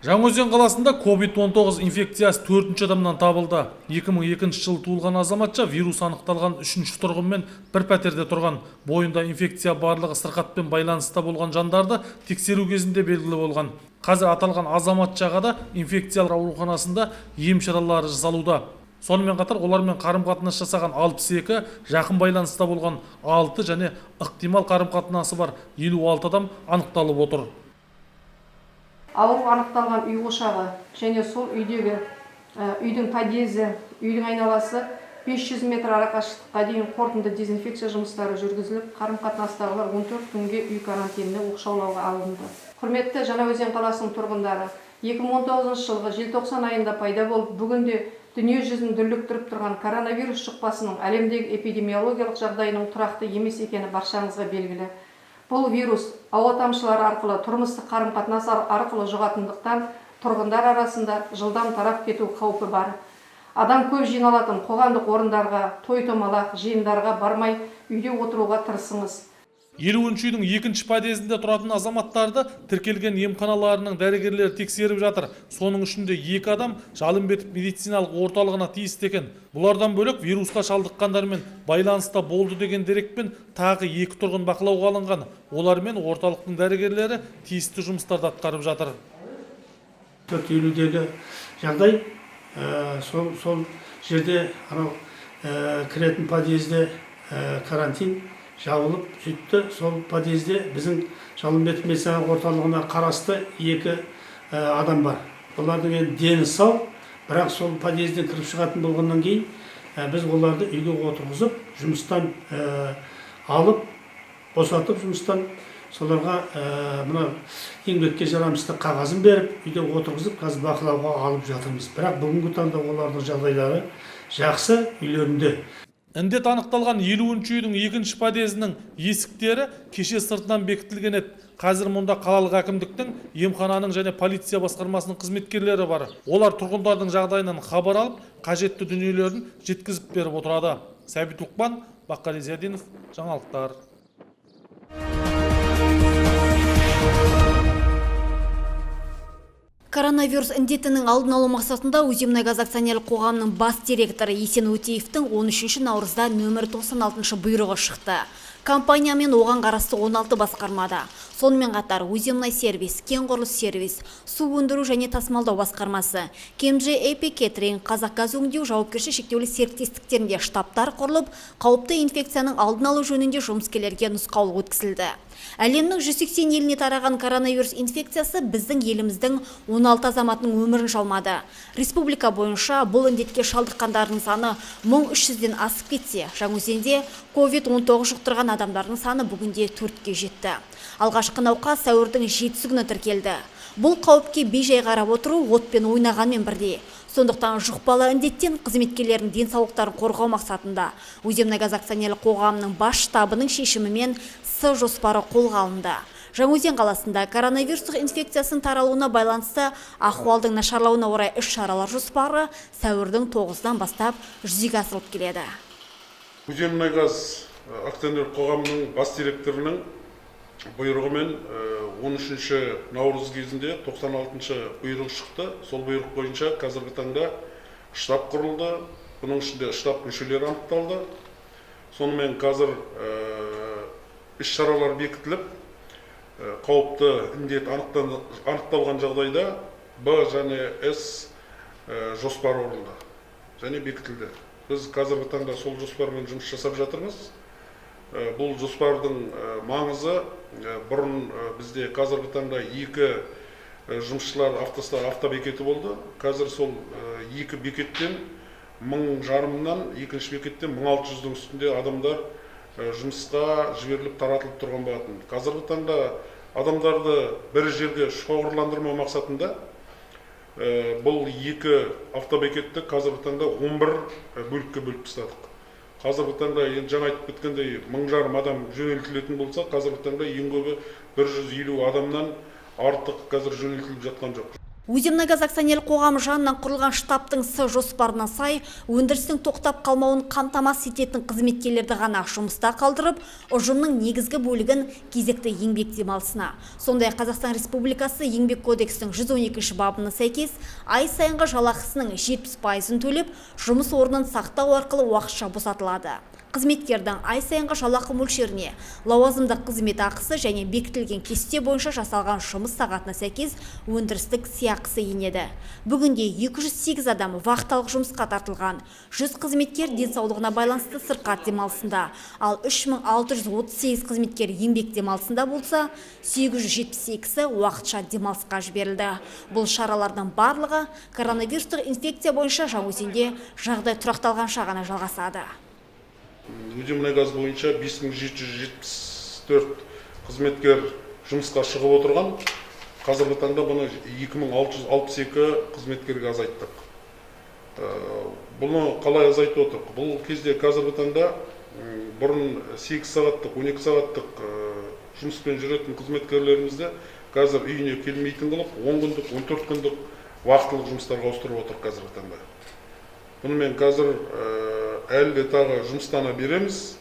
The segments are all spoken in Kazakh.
Жаңаөзен қаласында COVID-19 инфекциясы 4-ші адамнан табылды. 2002 жылы туылған азаматша вирус анықталған 3-ші тұрғынмен бір пәтерде тұрған. Бойында инфекция барлығы сырқатпен байланыста болған жандарды тексеру кезінде белгілі болған. Қазір аталған азаматшаға да инфекциялық ауруханасында ем шаралары жасалуда. Сонымен қатар олармен қарым-қатынас жасаған 62, жақын байланыста болған 6 және ықтимал қарым-қатынасы бар 56 адам анықталып отыр. Ауру анықталған үй ошағы және сол үйдің подъезі, үйдің айналасы 500 метр арақашықтыққа дейін қорытынды дезинфекция жұмыстары жүргізіліп, қарым-қатынастағылар 14 күнге үй карантиніне оқшаулауға алынды. Құрметті Жаңаөзен қаласының тұрғындары, 2019 жылғы желтоқсан айында пайда болып, бүгінде дүние жүзін дүрліктіріп тұрған коронавирус жұқпасының әлемдегі эпидемиологиялық жағдайының тұрақты емес екені баршаңызға белгілі. Бұл вирус ауа тамшылары арқылы тұрмыстық қарым-қатынас арқылы жұғатындықтан тұрғындар арасында жылдам тарап кету қаупі бар. Адам көп жиналатын қоғамдық орындарға, той-томалақ, жиындарға бармай үйде отыруға тырысыңыз. 50-ші үйдің 2-ші подъездінде тұратын азаматтарды тіркелген емханаларының дәрігерлері тексеріп жатыр. Соның ішінде 2 адам Жалынбетов медициналық орталығына тиісті екен. Бұлардан бөлек вирусқа шалдыққандармен байланыста болды деген дерекпен тағы 2 тұрғын бақылауға алынған. Олармен орталықтың дәрігерлері тиісті жұмыстарды атқарып жатыр. 450-дегі жағдай сол жерде кіретін подъезде карантин жабылып сөйтті. Сол подъезде біздің Жалынбетов медициналық орталығына қарасты 2 адам бар. Олардың дені сау, бірақ сол подъезден кіріп шығатын болғаннан кейін біз оларды үйге отырғызып, жұмыстан алып, босатып жұмыстан соларға мына еңбекке жарамсыздық қағазын беріп, үйде отырғызып, қазір бақылауға алып жатырмыз. Бірақ бүгінгі таңда олардың жағдайлары жақсы, үйлерінде. Індет анықталған 50-ші үйдің 2-ші подъезінің есіктері кеше сыртынан бекітілген еді. Қазір мұнда қалалық әкімдіктің, емхананың және полиция басқармасының қызметкерлері бар. Олар тұрғындардың жағдайынан хабар алып, қажетті дүниелерін жеткізіп беріп отырады. Сәбит Лұқпан, Баққали Зиядинов, жаңалықтар. Коронавирус індетінің алдын алу мақсатында Өземнайгаз акционерлік қоғамының бас директоры Есен Өтеевтің 13 наурызда нөмір 96 бұйрығы шықты. Компания мен оған қарасты 16 басқармада. Сонымен қатар Өземнай сервис, кен құрылыс сервис, су өндіру және тасымалдау басқармасы, KMG Epi Catering, Қазақгаз өңдеу жауапкершілігі шектеулі серіктестіктерінде штабтар құрылып, қауіпті инфекцияның алдын алу жөнінде жұмыскерлерге нұсқаулық өткізілді. Әлемнің 180 еліне тараған коронавирус инфекциясы біздің еліміздің 16 азаматының өмірін жалмады. Республика бойынша бұл індетке шалдыққандардың саны 1300-ден асып кетсе, Жаңаөзенде COVID-19 жұқтырған адамдардың саны бүгінде 4-ке жетті. Алғашқы науқас сәуірдің 7-сі күні тіркелді. Бұл қауіпке бей-жай қарап отыру отпен ойнағанмен бірдей. Сондықтан жұқпалы індеттен қызметкерлердің денсаулықтарын қорғау мақсатында Өземнайгаз акционерлік қоғамының бас штабының шешімімен жоспары қолға алынды. Жаңаөзен қаласында коронавирустық инфекциясының таралуына байланысты ахуалдың нашарлауына орай іс-шаралар жоспары сәуірдің 9-дан бастап жүзеге асырылып келеді. Өземнайгаз акционерлік қоғамының бас директорының бұйрығымен 13-ші наурыз кезінде 96-шы бұйрық шықты. Сол бұйрық бойынша қазіргі таңда штаб құрылды. Бұның ішінде штаб мүшелері анықталды. Сонымен қазір іс-шаралар бекітіліп, қауіпті індет анықталған жағдайда Б және С жоспары орылды және бекітілді. Біз қазіргі таңда сол жоспармен жұмыс жасап жатырмыз. Бұл жоспардың маңызы бұрын бізде қазіргі таңда 2 жұмысшылар автобекеті болды. Қазір сол 2 бекеттен 1000-жарымнан, 2-ші бекеттен 1600-дің үстінде адамдар жұмысқа жіберіліп таратылып тұрған болатын. Қазіргі таңда адамдарды бір жерге шоғырландырмау мақсатында бұл 2 автобекетті қазіргі таңда 11 бөлікке бөліп тастадық. Қазіргі таңда жаңа айтып кеткендей 1000-жарым адам жөнелтілетін болса, қазіргі таңда ең көбі 150 адамнан артық қазір жөнелтіліп жатқан жоқ. Уземнайгаз акционерлік қоғамы жанынан құрылған штабтың жоспарына сай, өндірістің тоқтап қалмауын қамтамасыз ететін қызметкерлерді ғана жұмыста қалдырып, ұжымның негізгі бөлігін кезекті еңбек демалысына. Сондай Қазақстан Республикасы еңбек кодексінің 112 бабына сәйкес, ай сайынғы жалақысының 70%-ын төлеп, жұмыс орнын сақтау арқылы уақытша босатылады. Қызметкердің ай сайынғы жалақы мөлшеріне лауазымдық қызмет ақысы және бекітілген кесте бойынша жасалған жұмыс сағатына сәйкес өндірістік сыйақысы енеді. Бүгінде 208 адам вахталық жұмысқа тартылған. 100 қызметкер денсаулығына байланысты сырқат демалысында, ал 3638 қызметкер еңбек демалысында болса, 872-сі уақытша демалысқа жіберілді. Бұл шаралардың барлығы коронавирустық инфекция бойынша Жаңаөзенде жағдай тұрақталғанша ғана жалғасады. Уземнайгаз бойынша 5774 қызметкер жұмысқа шығып отырған. Қазіргі таңда бұны 2662 қызметкерге азайттық. Бұны қалай азайтып отырық? Бұл кезде қазіргі таңда бұрын 8 сағаттық, 12 сағаттық жұмыспен жүретін қызметкерлерімізді қазір үйіне келмейтін қылып, 10 күндік, 14 күндік уақытылық жұмыстарға ауыстырып отыр қазіргі таңда. Бұнымен қазір әлі де тағы жұмыстана береміз.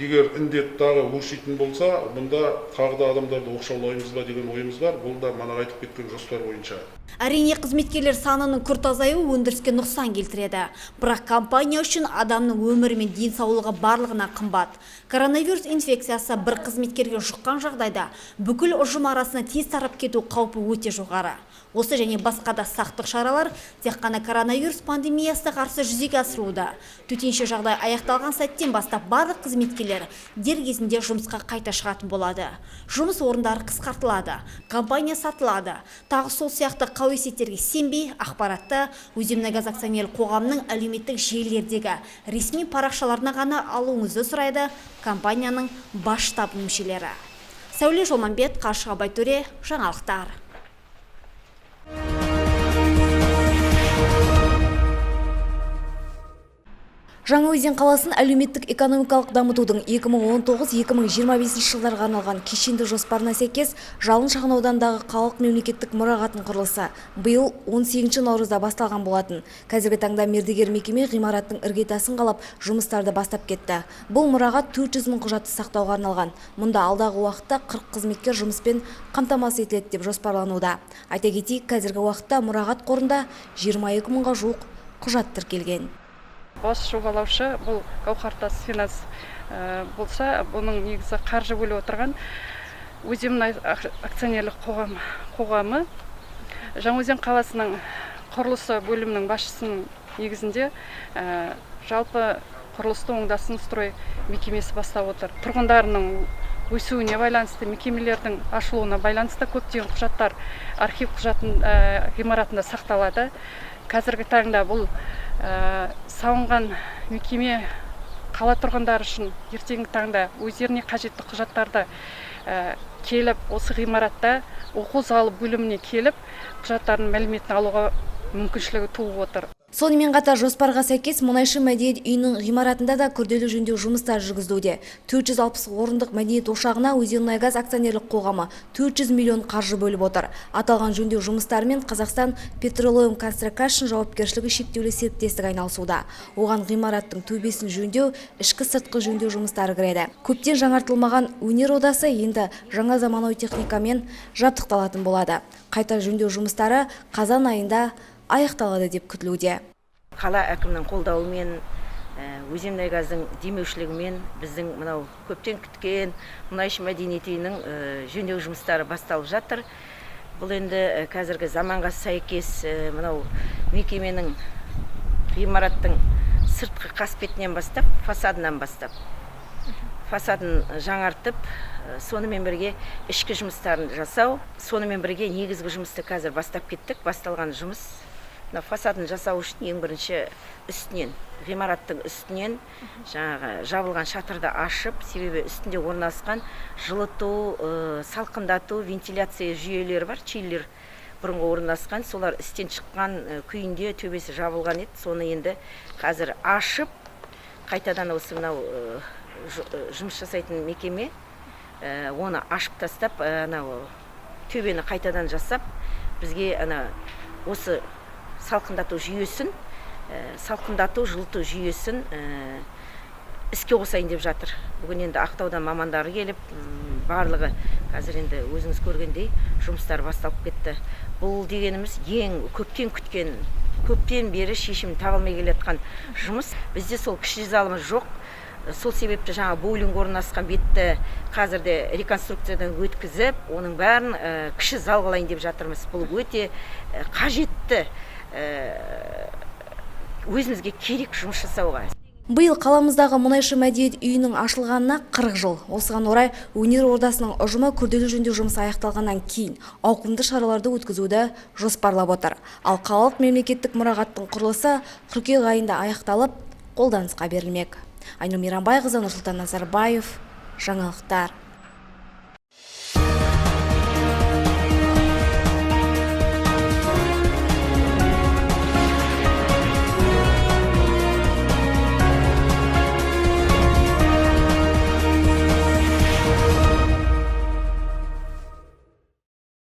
Егер індет тағы өршитін болса, бұнда тағы да адамдарды оқшаулаймыз ба деген ойымыз бар. Бұл да мана айтып кеткен жоспар бойынша. Әрине, қызметкерлер санының күрт азаюы өндіріске нұқсан келтіреді. Бірақ компания үшін адамның өмірі мен денсаулығы барлығына қымбат. Коронавирус инфекциясы бір қызметкерге жұққан жағдайда бүкіл ұжым арасына тез тарап кету қаупі өте жоғары. Осы және басқа да сақтық шаралар тек қана коронавирус пандемиясына қарсы жүзеге асырылуда. Төтенше жағдай аяқталған сәттен бастап барлық қызметкерлер дер кезінде жұмысқа қайта шығатын болады. Жұмыс орындары қысқартылады, компания сатылады. Тағы сол сияқты қауесеттерге сенбей, ақпаратты Уземнайгаз акционерлік қоғамының әлеуметтік желілердегі ресми парақшаларына ғана алуыңызды сұрайды компанияның бас штабының мүшелері. Сәуле Жолманбет, Қаршыға Байтөре, жаңалықтар. Жаңаөзен қаласын әлеуметтік экономикалық дамытудың 2019-2025 жылдарға арналған кешенді жоспарына сәйкес Жалын шағын ауданындағы қалалық мемлекеттік мұрағаттың құрылысы биыл 18 наурызда басталған болатын. Қазіргі таңда мердігер мекеме ғимараттың іргетасын қалап, жұмыстарды бастап кетті. Бұл мұрағат 400 мың құжатты сақтауға арналған. Мұнда алдағы уақытта 40 қызметкер жұмыспен қамтамасыз етіледі деп жоспарлануда. Айта кетейік, қазіргі уақытта мұрағат қорында 22 мыңға жуық құжат тіркелген. Бас жобалаушы бұл Гауһартас Финанс болса, бұның негізі қаржы бөліп отырған Уземнайгаз акционерлік қоғамы Жаңаөзен қаласының құрылысы бөлімінің басшысының негізінде жалпы құрылысты оңдасын строй мекемесі бастап отыр. Тұрғындарының өсуіне байланысты, мекемелердің ашылуына байланысты көптеген құжаттар архив ғимаратында сақталады. Қазіргі таңда бұл салынған мекеме қала тұрғындары үшін ертеңгі таңда өздеріне қажетті құжаттарды келіп, осы ғимаратта оқу залы бөліміне келіп, құжаттардың мәліметін алуға мүмкіншілігі туып отыр. Сонымен қатар жоспарға сәйкес мұнайшы мәдениет үйінің ғимаратында да күрделі жөндеу жұмыстары жүргізілуде. 460 орындық мәдениет ошағына Уземнайгаз акционерлік қоғамы 400 миллион қаржы бөліп отыр. Аталған жөндеу жұмыстарымен Қазақстан Petroleum Construction жауапкершілігі шектеулі серіктестігі айналысуда. Оған ғимараттың төбесін жөндеу, ішкі сыртқы жөндеу жұмыстары кіреді. Көптен жаңартылмаған өнер одасы енді жаңа заманауи техникамен жабдықталатын болады. Қайта жөндеу жұмыстары қазан айында аяқталады деп күтілуде. Қала әкімнің қолдауымен, Уземнайгаздың демеушілігімен біздің мынау көптен күткен мұнайшы мәдениет үйінің жөндеу жұмыстары басталып жатыр. Бұл енді қазіргі заманға сәйкес мынау мекеменің ғимараттың сыртқы қасбетінен бастап, фасадынан бастап, фасадын жаңартып, сонымен бірге ішкі жұмыстарын жасау, сонымен бірге негізгі жұмысты қазір бастап кеттік. Басталған жұмыс фасадын жасау үшін ең бірінші үстінен, ғимараттың үстінен жаңағы жабылған шатырды ашып, себебі үстінде орналасқан жылыту, салқындату, вентиляция жүйелері бар, чиллер бұрынғы орналасқан, солар істен шыққан күйінде төбесі жабылған еді. Соны енді қазір ашып, қайтадан осы мынау жұмыс жасайтын мекеме оны ашып тастап, төбені қайтадан жасап, бізге осы салқындату жүйесін, жылыту жүйесін іске қосайын деп жатыр. Бүгін енді Ақтаудан мамандары келіп, барлығы қазір енді өзіңіз көргендей жұмыстар басталып кетті. Бұл дегеніміз ең көптен күткен, көптен бері шешім табылмай келатқан жұмыс. Бізде сол кіші залымыз жоқ. Сол себепті жаңа боулинг орналасқан бетті қазірде реконструкциядан өткізіп, оның бәрін кіші зал қылайын деп жатырмыз. Бұл өте қажетті, өзімізге керек жұмыс жасауға. Биыл қаламыздағы мұнайшы мәдениет үйінің ашылғанына 40 жыл. Осыған орай өнер ордасының ұжымы күрделі жөндеу жұмысы аяқталғаннан кейін ауқымды шараларды өткізуді жоспарлап отыр. Ал қалалық мемлекеттік мұрағаттың құрылысы қыркүйек айында аяқталып, қолданысқа берілмек. Айнұр Мейрамбайқызы, Нұрсұлтан Назарбаев, жаңалықтар.